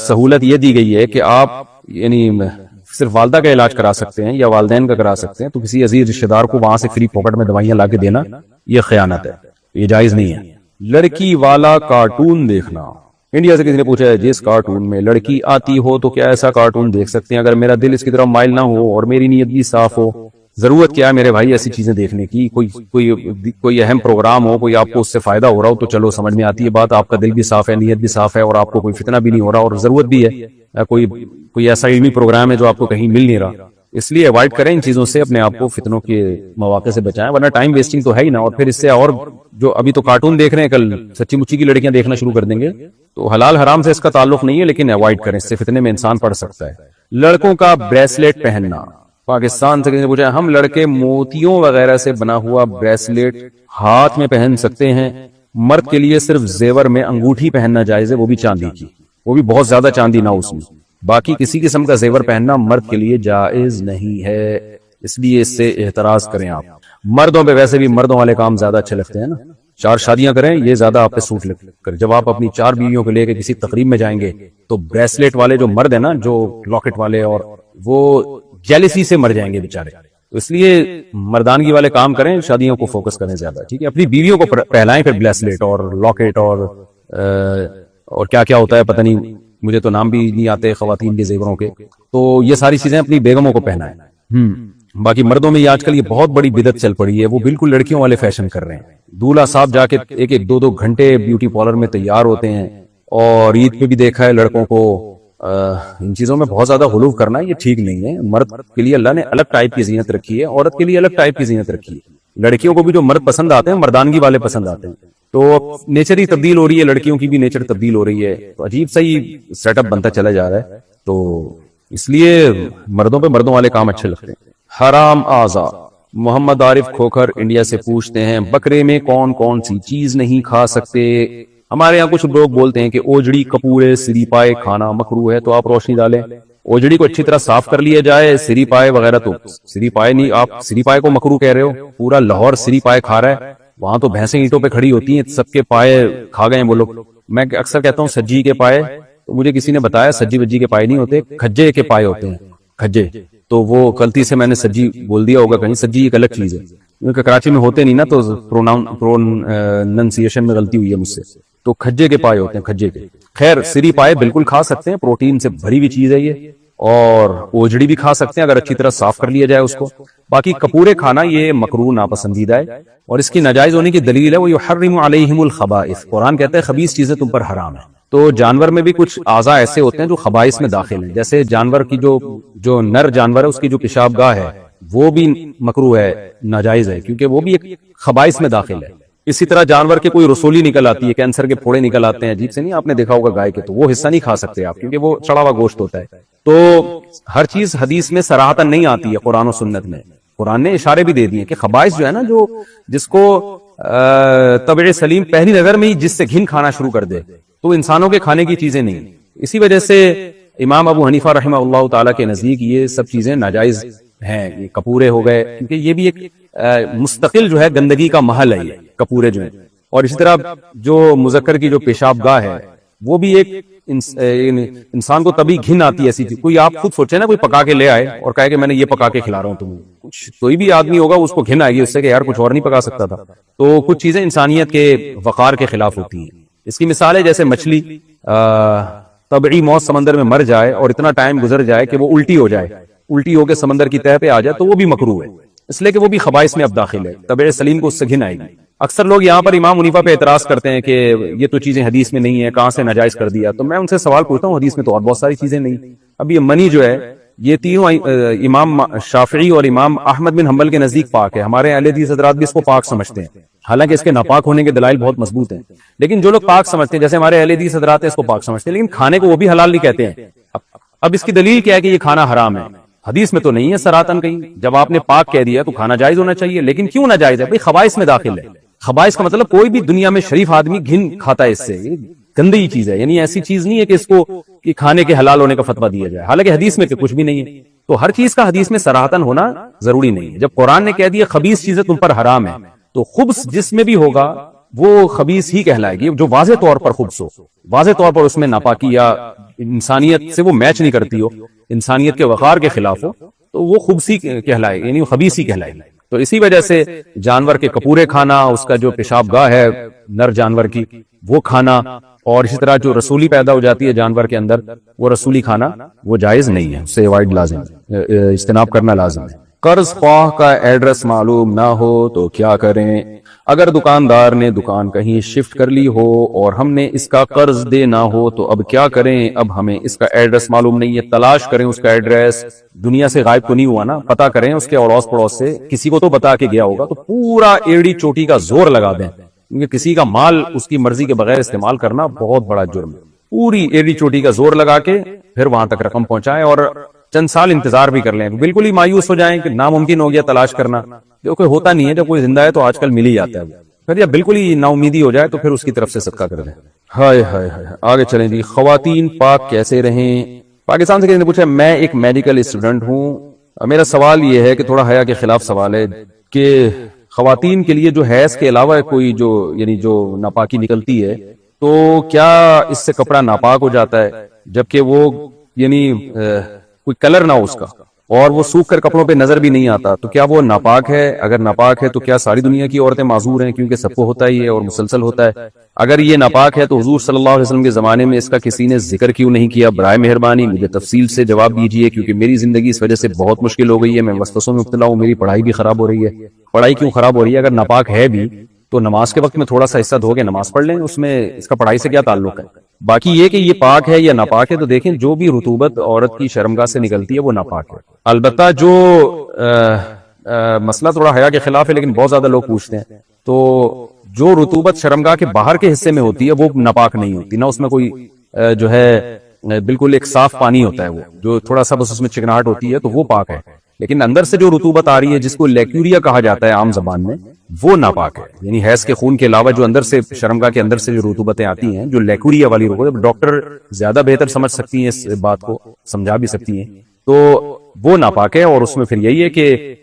سہولت یہ دی گئی ہے کہ آپ یعنی صرف والدہ کا علاج کرا سکتے ہیں یا والدین کا کرا سکتے ہیں، تو کسی عزیز رشتہ دار کو وہاں سے فری پاکٹ میں دوائیاں لا کے دینا یہ خیانت ہے، یہ جائز نہیں ہے۔ لڑکی والا کارٹون دیکھنا۔ انڈیا سے کسی نے پوچھا ہے جس کارٹون میں لڑکی آتی ہو تو کیا ایسا کارٹون دیکھ سکتے ہیں اگر میرا دل اس کی طرف مائل نہ ہو اور میری نیت بھی صاف ہو؟ ضرورت کیا ہے میرے بھائی ایسی چیزیں دیکھنے کی؟ کوئی اہم پروگرام ہو، کوئی آپ کو اس سے فائدہ ہو رہا ہو تو چلو سمجھ میں آتی ہے بات، آپ کا دل بھی صاف ہے، نیت بھی صاف ہے، اور آپ کو کوئی فتنہ بھی نہیں ہو رہا اور ضرورت بھی ہے، کوئی ایسا علمی پروگرام ہے جو آپ کو کہیں مل نہیں رہا، اس لیے اوائڈ کریں ان چیزوں سے، اپنے آپ کو فتنوں کے مواقع سے بچائیں، ورنہ ٹائم ویسٹنگ تو ہے ہی نا۔ اور پھر اس سے اور جو ابھی تو کارٹون دیکھ رہے ہیں، کل سچی مچی کی لڑکیاں دیکھنا شروع کر دیں گے، تو حلال حرام سے اس کا تعلق نہیں ہے، لیکن اوائڈ کریں، اس سے فتنے میں انسان پڑ سکتا ہے۔ لڑکوں کا بریسلیٹ پہننا۔ پاکستان سے کسی نے پوچھا ہم لڑکے موتیوں وغیرہ سے بنا ہوا بریسلیٹ ہاتھ میں پہن سکتے ہیں؟ مرد کے لیے صرف زیور میں انگوٹھی پہننا جائز ہے، وہ بھی چاندی کی، وہ بھی بہت زیادہ چاندی نہ اس میں، باقی کسی قسم کا زیور پہننا مرد کے لیے جائز نہیں ہے، اس لیے اس سے احتراز کریں آپ۔ مردوں پہ ویسے بھی مردوں والے کام زیادہ اچھے لگتے ہیں نا، 4 شادیاں کریں یہ زیادہ آپ پہ سوٹ کر. جب آپ اپنی 4 بیویوں کو لے کے کسی تقریب میں جائیں گے تو بریسلیٹ والے جو مرد ہیں نا, جو لاکٹ والے, اور وہ جیلسی سے مر جائیں گے بیچارے. تو اس لیے مردانگی والے کام کریں, شادیوں کو فوکس کریں زیادہ, ٹھیک ہے. اپنی بیویوں کو پہلائیں پھر بریسلیٹ اور لاکٹ اور کیا کیا ہوتا ہے پتہ نہیں, مجھے تو نام بھی نہیں آتے خواتین کے زیوروں کے. تو یہ ساری چیزیں اپنی بیگموں کو پہنائیں. باقی مردوں میں یہ آج کل یہ بہت بڑی بدعت چل پڑی ہے, وہ بالکل لڑکیوں والے فیشن کر رہے ہیں. دولہا صاحب جا کے 1-2 گھنٹے بیوٹی پارلر میں تیار ہوتے ہیں, اور عید پہ بھی دیکھا ہے لڑکوں کو ان چیزوں میں بہت زیادہ غلو کرنا, یہ ٹھیک نہیں ہے. مرد کے لیے اللہ نے الگ ٹائپ کی زینت رکھی ہے, عورت کے لیے الگ ٹائپ کی زینت رکھی ہے. لڑکیوں کو بھی جو مرد پسند آتے ہیں مردانگی والے پسند آتے ہیں, تو نیچر ہی تبدیل ہو رہی ہے, لڑکیوں کی بھی نیچر تبدیل ہو رہی ہے. تو عجیب سا ہی سیٹ اپ بنتا چلا جا رہا ہے. تو اس لیے مردوں پہ مردوں والے کام اچھے لگتے ہیں. حرام آزا محمد عارف کھوکھر انڈیا سے پوچھتے ہیں, بکرے میں کون کون سی چیز نہیں کھا سکتے؟ ہمارے یہاں کچھ لوگ بولتے ہیں کہ اوجڑی, کپورے, سری پائے کھانا مکروہ ہے. تو آپ روشنی ڈالیں. اوجڑی کو اچھی طرح صاف کر لیا جائے, سری پائے وغیرہ, تو سری پائے نہیں, آپ سری پائے کو مکروہ کہہ رہے ہو. پورا لاہور سری پائے کھا رہا ہے, وہاں تو بھینسیں اینٹوں پہ کھڑی ہوتی ہیں, سب کے پائے کھا گئے ہیں وہ لوگ. میں اکثر کہتا ہوں سجی کے پائے, تو مجھے کسی نے بتایا سجی وجی کے پائے نہیں ہوتے, کھجے کے پائے ہوتے ہیں, کھجے. تو وہ غلطی سے میں نے سجی بول دیا ہوگا کہیں, سجی ایک الگ چیز ہے. کیونکہ کراچی میں ہوتے نہیں نا, تو پروننسیشن میں غلطی ہوئی ہے مجھ سے. تو کھجے کے پائے ہوتے ہیں, کھجے کے. خیر, سری پائے بالکل کھا سکتے ہیں, پروٹین سے بھری ہوئی چیز ہے یہ. اور اوجڑی بھی کھا سکتے ہیں اگر اچھی طرح صاف کر لیا جائے اس کو. باقی کپورے کھانا یہ مکروہ ناپسندیدہ ہے, اور اس کی ناجائز ہونے کی دلیل ہے وہ یحرم علیہم الخبائث. قرآن کہتا ہے خبیث چیزیں تم پر حرام ہیں. تو جانور میں بھی کچھ اعضاء ایسے ہوتے ہیں جو خبائث میں داخل ہیں. جیسے جانور کی جو نر جانور ہے اس کی جو پیشاب گاہ ہے وہ بھی مکروہ ہے, ناجائز ہے, کیونکہ وہ بھی ایک خبائث میں داخل ہے. اسی طرح جانور کے کوئی رسولی نکل آتی ہے, کینسر کے پھوڑے نکل آتے ہیں, عجیب سے نہیں, آپ نے دیکھا ہوگا گائے کے, تو وہ حصہ نہیں کھا سکتے آپ, کیونکہ وہ چڑھا ہوا گوشت ہوتا ہے. تو ہر چیز حدیث میں صراحتاً نہیں آتی ہے, قرآن و سنت میں. قرآن نے اشارے بھی دے دیے کہ خبائث جو ہے نا, جس کو طبع سلیم پہلی نظر میں ہی جس سے گھن کھانا شروع کر دے, تو انسانوں کے کھانے کی چیزیں نہیں. اسی وجہ سے امام ابو حنیفہ رحمہ اللہ تعالیٰ کے نزدیک یہ سب چیزیں ناجائز ہیں. یہ کپورے ہو گئے, کیونکہ یہ بھی ایک مستقل جو ہے گندگی کا محل ہے, یہ کپورے جو ہیں. اور اسی طرح جو مذکر کی جو پیشاب گاہ ہے وہ بھی ایک انسان کو تبھی گھن آتی ہے ایسی چیز. کوئی آپ خود سوچے نا, کوئی پکا کے لے آئے اور کہے کہ میں نے یہ پکا کے کھلا رہا ہوں تمہیں, کچھ کوئی بھی آدمی ہوگا اس کو گھن آئے گی اس سے کہ یار کچھ اور نہیں پکا سکتا تھا. تو کچھ چیزیں انسانیت کے وقار کے خلاف ہوتی ہیں. اس کی مثال ہے جیسے مچھلی طبعی موت سمندر میں مر جائے اور اتنا ٹائم گزر جائے کہ وہ الٹی ہو جائے, الٹی ہو کے سمندر کی تہہ پہ آ جائے, تو وہ بھی مکروہ ہے, اس لیے کہ وہ بھی خبائث میں اب داخل ہے. طبع سلیم کو اس سے گھن آئے گی. اکثر لوگ یہاں پر امام حنیفہ پہ اعتراض کرتے ہیں کہ یہ تو چیزیں حدیث میں نہیں ہیں, کہاں سے ناجائز کر دیا. تو میں ان سے سوال پوچھتا ہوں, حدیث میں تو اور بہت ساری چیزیں نہیں. اب یہ منی جو ہے یہ تینوں امام شافعی اور امام احمد بن حنبل کے نزدیک پاک ہے. ہمارے اہل حدیث حضرات بھی اس کو پاک سمجھتے ہیں, حالانکہ اس کے ناپاک ہونے کے دلائل بہت مضبوط ہیں. لیکن جو لوگ پاک سمجھتے ہیں, جیسے ہمارے اہل حدیث حضرات اس کو پاک سمجھتے ہیں, لیکن کھانے کو وہ بھی حلال نہیں کہتے ہیں. اب اس کی دلیل کیا ہے کہ یہ کھانا حرام ہے؟ حدیث میں تو نہیں ہے صراحتاً کہیں. جب آپ نے پاک کہہ دیا تو کھانا جائز ہونا چاہیے. لیکن کیوں نہ جائز ہے بھائی؟ خبائث میں داخل ہے. خبائث کا مطلب کوئی بھی دنیا میں شریف آدمی گھن کھاتا ہے اس سے, گندی چیز ہے. یعنی ایسی چیز نہیں ہے کہ اس کو کہ کھانے کے حلال ہونے کا فتویٰ دیا جائے, حالانکہ حدیث میں کہ کچھ بھی نہیں ہے. تو ہر چیز کا حدیث میں صراحتاً ہونا ضروری نہیں ہے. جب قرآن نے کہہ دیا خبیث چیزیں تم پر حرام ہے, تو خبث جس میں بھی ہوگا وہ خبیث ہی کہلائے گی, جو واضح طور پر خبث ہو, واضح طور پر اس میں ناپاکی یا انسانیت سے وہ میچ نہیں کرتی ہو, انسانیت کے وقار کے خلاف ہو, تو وہ خبث ہی کہلائے گی, یعنی خبیث ہی کہلائے گی. تو اسی وجہ سے جانور کے کپورے کھانا, اس کا جو پیشاب گاہ ہے نر جانور کی وہ کھانا, اور اسی طرح جو رسولی پیدا ہو جاتی ہے جانور کے اندر وہ رسولی کھانا وہ جائز نہیں ہے, اس سے اوائڈ لازم ہے, اجتناب کرنا لازم ہے. قرض خواہ کا ایڈریس معلوم نہ ہو تو کیا کریں؟ اگر دکاندار نے دکان کہیں شفٹ کر لی ہو اور ہم نے اس کا قرض دینا ہو تو اب کیا کریں؟ اب ہمیں اس کا ایڈریس معلوم نہیں ہے, تلاش کریں اس کا ایڈریس. دنیا سے غائب تو نہیں ہوا نا, پتہ کریں اس کے اڑوس پڑوس سے, کسی کو تو بتا کے گیا ہوگا. تو پورا ایڑی چوٹی کا زور لگا دیں, کیونکہ کسی کا مال اس کی مرضی کے بغیر استعمال کرنا بہت بڑا جرم ہے. پوری ایڑی چوٹی کا زور لگا کے پھر وہاں تک رقم پہنچائیں, اور چند سال انتظار بھی کر لیں. بالکل ہی مایوس ہو جائیں کہ ناممکن ہو گیا تلاش کرنا, کیونکہ ہوتا نہیں ہے, جب کوئی زندہ ہے تو آج کل مل ہی جاتا ہے. پھر جب بالکل ہی نا امیدی ہو جائے تو پھر اس کی طرف سے صدقہ کر دیں. ہائے ہائے ہائے. آگے چلیں جی. خواتین پاک کیسے رہیں؟ پاکستان سے کسی نے پوچھا, میں ایک میڈیکل اسٹوڈنٹ ہوں, میرا سوال یہ ہے کہ تھوڑا حیا کے خلاف سوال ہے کہ خواتین کے لیے جو حیض کے علاوہ کوئی جو یعنی جو ناپاکی نکلتی ہے تو کیا اس سے کپڑا ناپاک ہو جاتا ہے جبکہ وہ یعنی کوئی کلر نہ ہو اس کا اور وہ سوکھ کر کپڑوں پہ نظر بھی نہیں آتا تو کیا وہ ناپاک ہے؟ اگر ناپاک ہے تو کیا ساری دنیا کی عورتیں معذور ہیں کیونکہ سب کو ہوتا ہی ہے اور مسلسل ہوتا ہے؟ اگر یہ ناپاک ہے تو حضور صلی اللہ علیہ وسلم کے زمانے میں اس کا کسی نے ذکر کیوں نہیں کیا؟ برائے مہربانی مجھے تفصیل سے جواب دیجیے کیونکہ میری زندگی اس وجہ سے بہت مشکل ہو گئی ہے، میں وسوسوں میں مبتلا ہوں، میری پڑھائی بھی خراب ہو رہی ہے۔ پڑھائی کیوں خراب ہو رہی ہے؟ اگر ناپاک ہے بھی تو نماز کے وقت میں تھوڑا سا حصہ دھو کے نماز پڑھ لیں، اس میں اس کا پڑھائی سے کیا تعلق ہے؟ باقی یہ کہ یہ پاک ہے یا ناپاک ہے تو دیکھیں جو بھی رطوبت عورت کی شرمگاہ سے نکلتی ہے وہ ناپاک ہے۔ البتہ جو مسئلہ تھوڑا حیا کے خلاف ہے لیکن بہت زیادہ لوگ پوچھتے ہیں، تو جو رطوبت شرمگاہ کے باہر کے حصے میں ہوتی ہے وہ ناپاک نہیں ہوتی، نہ اس میں کوئی جو ہے بالکل ایک صاف پانی ہوتا ہے، وہ جو تھوڑا سا بس اس میں چکناہٹ ہوتی ہے تو وہ پاک ہے، لیکن اندر سے جو رطوبت آ رہی ہے جس کو لیکوریا کہا جاتا ہے عام زبان میں وہ ناپاک ہے۔ یعنی حیض کے خون کے علاوہ جو اندر سے شرمگاہ کے اندر سے جو رطوبتیں آتی ہیں جو لیکوریا والی رطوبت، ڈاکٹر زیادہ بہتر سمجھ سکتی ہیں اس بات کو، سمجھا بھی سکتی ہیں، تو وہ ناپاک ہے۔ اور اس میں پھر یہی ہے کہ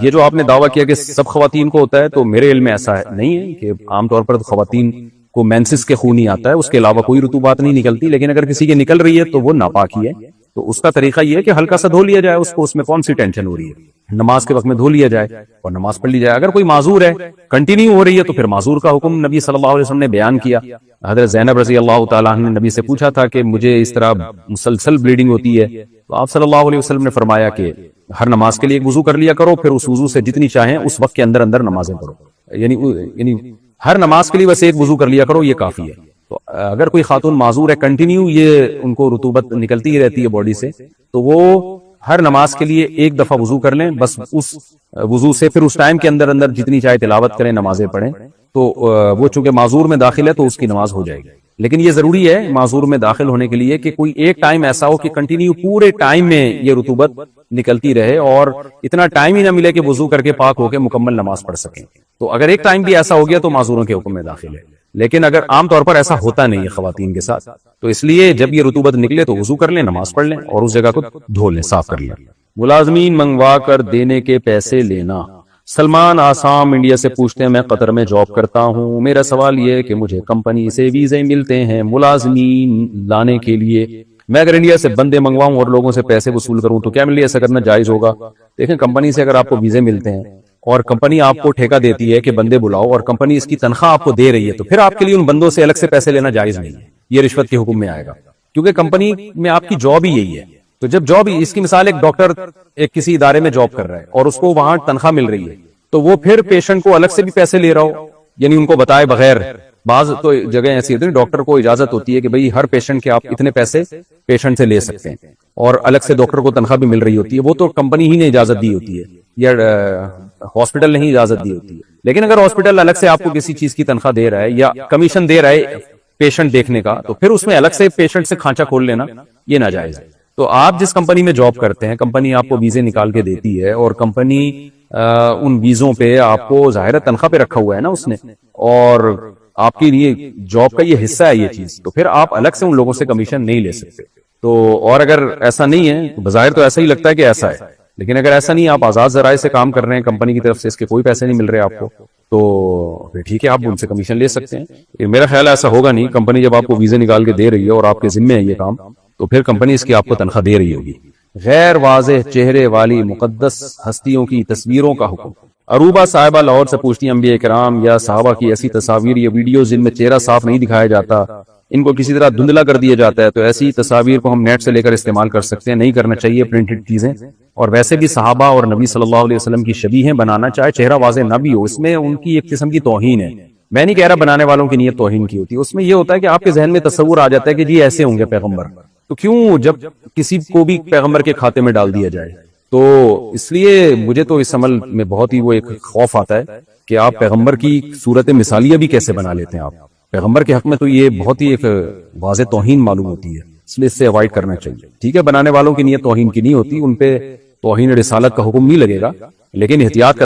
یہ جو آپ نے دعویٰ کیا کہ سب خواتین کو ہوتا ہے تو میرے علم میں ایسا نہیں ہے کہ عام طور پر خواتین کو مینسس کے خون ہی آتا ہے، اس کے علاوہ کوئی رطوبات نہیں نکلتی، لیکن اگر کسی کے نکل رہی ہے تو وہ ناپاک ہی ہے۔ تو اس کا طریقہ یہ ہے کہ ہلکا سا دھو لیا جائے اس کو، اس میں کون سی ٹینشن ہو رہی ہے، نماز کے وقت میں دھو لیا جائے اور نماز پڑھ لی جائے۔ اگر کوئی معذور ہے کنٹینیو ہو رہی ہے تو پھر معذور کا حکم نبی صلی اللہ علیہ وسلم نے بیان کیا۔ حضرت زینب رضی اللہ تعالیٰ عنہ نے نبی سے پوچھا تھا کہ مجھے اس طرح مسلسل بلیڈنگ ہوتی ہے، تو آپ صلی اللہ علیہ وسلم نے فرمایا کہ ہر نماز کے لیے ایک وضو کر لیا کرو، پھر اس وضو سے جتنی چاہیں اس وقت کے اندر اندر نمازیں پڑھو، یعنی ہر نماز کے لیے بس ایک وضو کر لیا کرو، یہ کافی ہے۔ تو اگر کوئی خاتون معذور ہے کنٹینیو یہ ان کو رطوبت نکلتی ہی رہتی ہے باڈی سے تو وہ ہر نماز کے لیے ایک دفعہ وضو کر لیں، بس اس وضو سے پھر اس ٹائم کے اندر اندر جتنی چاہے تلاوت کریں، نمازیں پڑھیں، تو وہ چونکہ معذور میں داخل ہے تو اس کی نماز ہو جائے گی۔ لیکن یہ ضروری ہے معذور میں داخل ہونے کے لیے کہ کوئی ایک ٹائم ایسا ہو کہ کنٹینیو پورے ٹائم میں یہ رطوبت نکلتی رہے اور اتنا ٹائم ہی نہ ملے کہ وضو کر کے پاک ہو کے مکمل نماز پڑھ سکیں۔ تو اگر ایک ٹائم بھی ایسا ہو گیا تو معذوروں کے حکم میں داخل ہے، لیکن اگر عام طور پر ایسا ہوتا نہیں ہے خواتین کے ساتھ، تو اس لیے جب یہ رطوبت نکلے تو وضو کر لیں، نماز پڑھ لیں اور اس جگہ کو دھو لیں، صاف کر لیں۔ ملازمین منگوا کر دینے کے پیسے لینا۔ سلمان آسام انڈیا سے پوچھتے ہیں میں قطر میں جاب کرتا ہوں، میرا سوال یہ ہے کہ مجھے کمپنی سے ویزے ملتے ہیں ملازمین لانے کے لیے، میں اگر انڈیا سے بندے منگواؤں اور لوگوں سے پیسے وصول کروں تو کیا میرے لیے ایسا کرنا جائز ہوگا؟ دیکھیں کمپنی سے اگر آپ کو ویزے ملتے ہیں اور کمپنی آپ کو ٹھیکہ دیتی ہے کہ بندے بلاؤ اور کمپنی اس کی تنخواہ آپ کو دے رہی ہے تو پھر آپ کے لیے ان بندوں سے الگ سے پیسے لینا جائز نہیں ہے، یہ رشوت کے حکم میں آئے گا، کیونکہ کمپنی میں آپ کی جاب ہی یہی ہے۔ تو جب جاب ہی، اس کی مثال ایک ڈاکٹر ایک کسی ادارے میں جاب کر رہا ہے اور اس کو وہاں تنخواہ مل رہی ہے تو وہ پھر پیشنٹ کو الگ سے بھی پیسے لے رہا ہو، یعنی ان کو بتائے بغیر۔ بعض تو جگہ ایسی ہوتی ہے ڈاکٹر کو اجازت ہوتی ہے کہ بھئی ہر پیشنٹ کے آپ اتنے پیسے پیشنٹ سے لے سکتے ہیں اور الگ سے ڈاکٹر کو تنخواہ بھی مل رہی ہوتی ہے، وہ تو کمپنی ہی نے اجازت دی ہوتی ہے یا ہاسپٹل نے ہی اجازت دی ہوتی ہے۔ لیکن اگر ہاسپٹل الگ سے آپ کو کسی چیز کی تنخواہ دے رہا ہے یا کمیشن دے رہا ہے پیشنٹ دیکھنے کا تو پھر اس میں الگ سے پیشنٹ سے کھانچا کھول لینا یہ ناجائز ہے۔ تو آپ جس کمپنی میں جاب کرتے ہیں کمپنی آپ کو ویزے نکال کے دیتی ہے اور کمپنی ان ویزوں پہ آپ کو ظاہر تنخواہ پہ رکھا ہوا ہے نا اس نے، اور آپ کی یہ جاب کا یہ حصہ ہے یہ چیز، تو پھر آپ الگ سے ان لوگوں سے کمیشن نہیں لے سکتے۔ تو اور اگر ایسا نہیں ہے تو بظاہر تو ایسا ہی لگتا ہے کہ ایسا ہے، لیکن اگر ایسا نہیں، آپ آزاد ذرائع سے کام کر رہے ہیں، کمپنی کی طرف سے اس کے کوئی پیسے نہیں مل رہے آپ کو، تو پھر ٹھیک ہے آپ ان سے کمیشن لے سکتے ہیں۔ میرا خیال ایسا ہوگا نہیں، کمپنی جب آپ کو ویزے نکال کے دے رہی ہے اور آپ کے ذمے ہے یہ کام تو پھر کمپنی اس کی آپ کو تنخواہ دے رہی ہوگی۔ غیر واضح چہرے والی مقدس ہستیوں کی تصویروں کا حکم۔ عروبہ صاحبہ لاہور سے پوچھتی ہیں انبیاء کرام یا صحابہ کی ایسی تصاویر یا ویڈیوز جن میں چہرہ صاف نہیں دکھایا جاتا، ان کو کسی طرح دھندلا کر دیا جاتا ہے، تو ایسی تصاویر کو ہم نیٹ سے لے کر استعمال کر سکتے ہیں؟ نہیں کرنا چاہیے پرنٹڈ چیزیں، اور ویسے بھی صحابہ اور نبی صلی اللہ علیہ وسلم کی شبیہیں بنانا چاہے چہرہ واضح نہ بھی ہو، اس میں ان کی ایک قسم کی توہین ہے۔ میں نہیں کہہ رہا بنانے والوں کی نیت توہین کی ہوتی ہے، اس میں یہ ہوتا ہے کہ آپ کے ذہن میں تصور آ جاتا ہے کہ جی ایسے ہوں گے پیغمبر، تو کیوں جب کسی کو بھی پیغمبر کے کھاتے میں ڈال دیا جائے؟ تو اس لیے مجھے تو اس عمل میں بہت ہی وہ ایک خوف آتا ہے کہ آپ پیغمبر کی صورت مثالیہ بھی کیسے بنا لیتے ہیں آپ پیغمبر کے حق میں، تو یہ بہت ہی ایک واضح توہین معلوم ہوتی ہے، اس لیے اس سے اوائڈ کرنا چاہیے۔ ٹھیک ہے بنانے والوں کی نیت توہین کی نہیں ہوتی، ان پہ توہین رسالت کا حکم نہیں لگے گا، لیکن احتیاط کا